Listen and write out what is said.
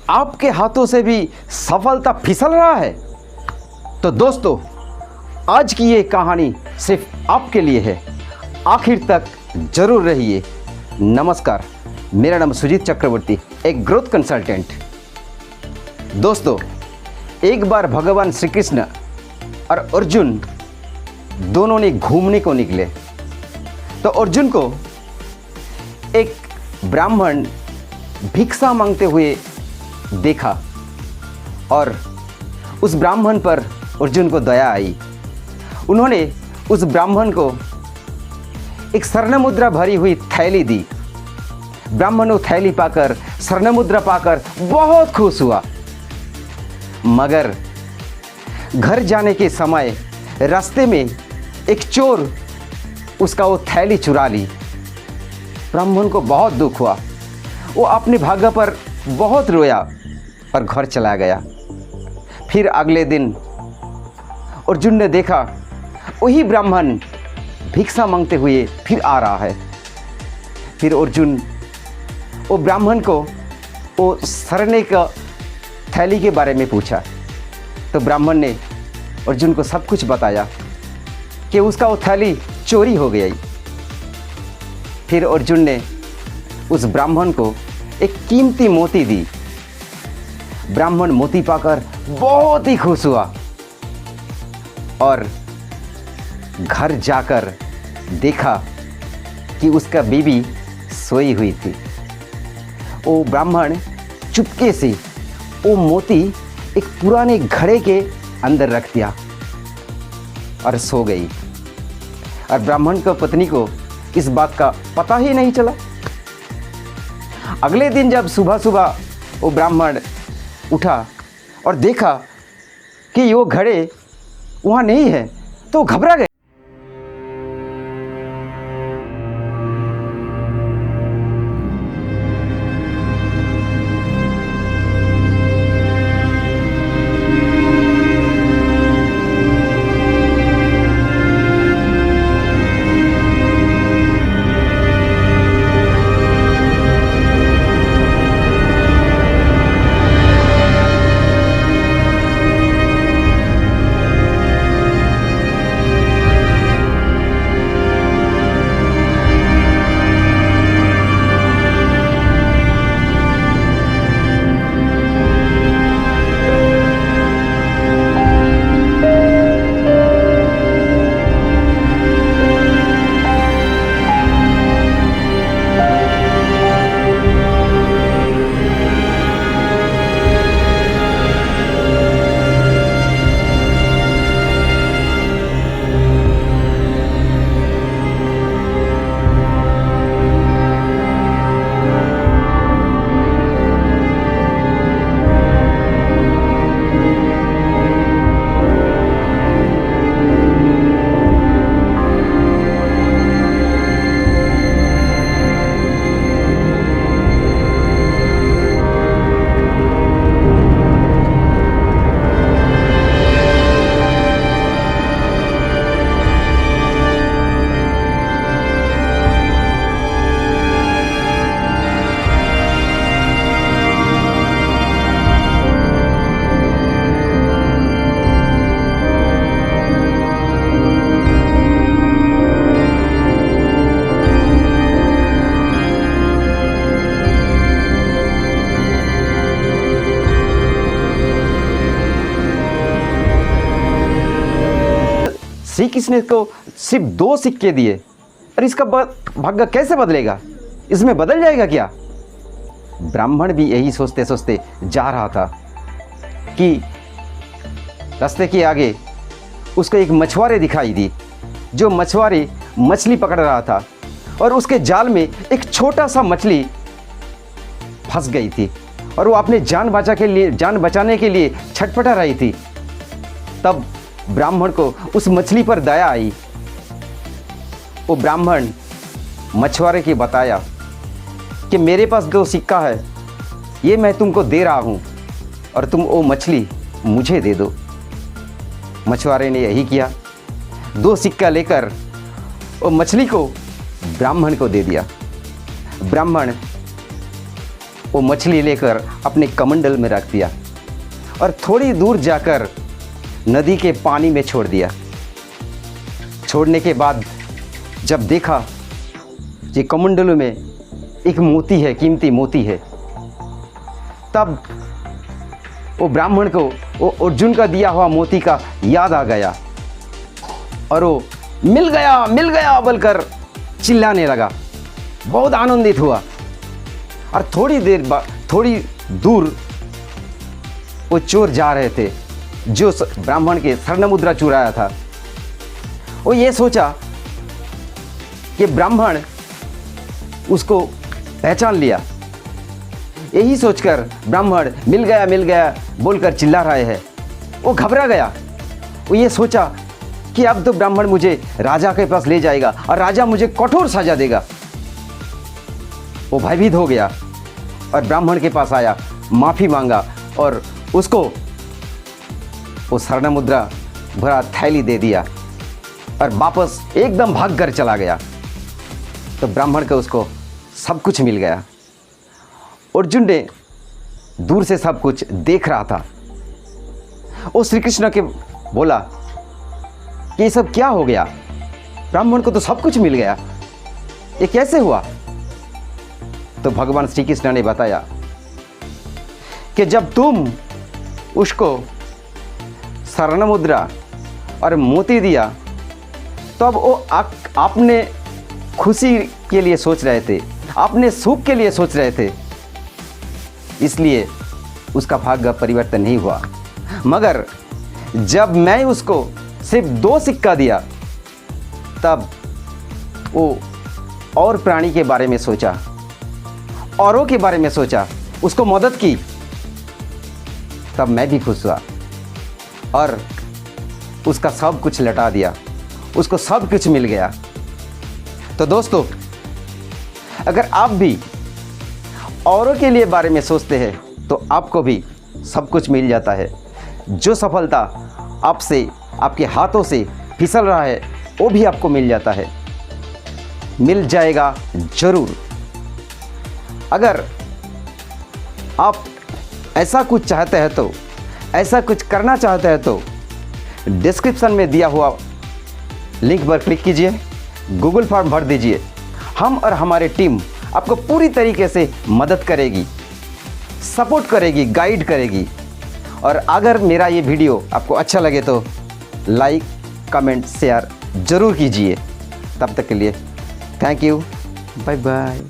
आपके हाथों से भी सफलता फिसल रहा है? तो दोस्तों, आज की ये कहानी सिर्फ आपके लिए है। आखिर तक जरूर रहिए। नमस्कार, मेरा नाम सुजीत चक्रवर्ती, एक ग्रोथ कंसल्टेंट। दोस्तों, एक बार भगवान श्री कृष्ण और अर्जुन दोनों ने घूमने को निकले। तो अर्जुन को एक ब्राह्मण भिक्षा मांगते हुए देखा और उस ब्राह्मण पर अर्जुन को दया आई। उन्होंने उस ब्राह्मण को एक स्वर्ण मुद्रा भरी हुई थैली दी। ब्राह्मण वो थैली पाकर, स्वर्ण मुद्रा पाकर बहुत खुश हुआ। मगर घर जाने के समय रास्ते में एक चोर उसका वो थैली चुरा ली। ब्राह्मण को बहुत दुख हुआ। वो अपने भाग्य पर बहुत रोया और घर चला गया। फिर अगले दिन अर्जुन ने देखा वही ब्राह्मण भिक्षा मांगते हुए फिर आ रहा है। फिर अर्जुन वो ब्राह्मण को वो स्वर्ण का थैली के बारे में पूछा। तो ब्राह्मण ने अर्जुन को सब कुछ बताया कि उसका वो थैली चोरी हो गई। फिर अर्जुन ने उस ब्राह्मण को एक कीमती मोती दी। ब्राह्मण मोती पाकर बहुत ही खुश हुआ और घर जाकर देखा कि उसका बीवी सोई हुई थी। वो ब्राह्मण चुपके से वो मोती एक पुराने घड़े के अंदर रख दिया और सो गई। और ब्राह्मण की पत्नी को इस बात का पता ही नहीं चला। अगले दिन जब सुबह सुबह वो ब्राह्मण उठा और देखा कि वो घड़े वहाँ नहीं है, तो घबरा गया। श्री कृष्ण को सिर्फ 2 सिक्के दिए और इसका भाग्य कैसे बदलेगा? इसमें बदल जाएगा क्या? ब्राह्मण भी यही सोचते सोचते जा रहा था कि रास्ते के आगे उसको एक मछुआरे दिखाई दी। जो मछुआरे मछली पकड़ रहा था और उसके जाल में एक छोटा सा मछली फंस गई थी और वो अपने जान बचाने के लिए छटपटा रही थी। तब ब्राह्मण को उस मछली पर दया आई। वो ब्राह्मण मछुआरे को बताया कि मेरे पास 2 सिक्का है, ये मैं तुमको दे रहा हूँ और तुम वो मछली मुझे दे दो। मछुआरे ने यही किया। 2 सिक्का लेकर वो मछली को ब्राह्मण को दे दिया। ब्राह्मण वो मछली लेकर अपने कमंडल में रख दिया और थोड़ी दूर जाकर नदी के पानी में छोड़ दिया। छोड़ने के बाद जब देखा कि कमंडलों में एक मोती है, कीमती मोती है, तब वो ब्राह्मण को वो अर्जुन का दिया हुआ मोती का याद आ गया और वो मिल गया बोलकर चिल्लाने लगा। बहुत आनंदित हुआ और थोड़ी देर बाद थोड़ी दूर वो चोर जा रहे थे जो ब्राह्मण के स्वर्ण मुद्रा चुराया था। वो ये सोचा कि ब्राह्मण उसको पहचान लिया। यही सोचकर ब्राह्मण मिल गया बोलकर चिल्ला रहे हैं। वो घबरा गया। वो ये सोचा कि अब तो ब्राह्मण मुझे राजा के पास ले जाएगा और राजा मुझे कठोर सजा देगा। वो भयभीत हो गया और ब्राह्मण के पास आया, माफ़ी मांगा और उसको वो स्वर्ण मुद्रा भरा थैली दे दिया और वापस एकदम भाग कर चला गया। तो ब्राह्मण को उसको सब कुछ मिल गया। अर्जुन ने दूर से सब कुछ देख रहा था। वो श्री कृष्ण के बोला कि ये सब क्या हो गया, ब्राह्मण को तो सब कुछ मिल गया, ये कैसे हुआ? तो भगवान श्री कृष्ण ने बताया कि जब तुम उसको स्वर्ण मुद्रा और मोती दिया तब वो अपने खुशी के लिए सोच रहे थे, अपने सुख के लिए सोच रहे थे, इसलिए उसका भाग्य परिवर्तन नहीं हुआ। मगर जब मैं उसको सिर्फ 2 सिक्का दिया तब वो और प्राणी के बारे में सोचा, औरों के बारे में सोचा, उसको मदद की, तब मैं भी खुश हुआ और उसका सब कुछ लौटा दिया, उसको सब कुछ मिल गया। तो दोस्तों, अगर आप भी औरों के लिए बारे में सोचते हैं तो आपको भी सब कुछ मिल जाता है। जो सफलता आपसे, आपके हाथों से फिसल रहा है, वो भी आपको मिल जाता है, मिल जाएगा ज़रूर। अगर आप ऐसा कुछ चाहते हैं तो, ऐसा कुछ करना चाहते हैं तो डिस्क्रिप्शन में दिया हुआ लिंक पर क्लिक कीजिए, गूगल फॉर्म भर दीजिए। हम और हमारी टीम आपको पूरी तरीके से मदद करेगी, सपोर्ट करेगी, गाइड करेगी। और अगर मेरा ये वीडियो आपको अच्छा लगे तो लाइक, कमेंट, शेयर ज़रूर कीजिए। तब तक के लिए थैंक यू, बाय बाय।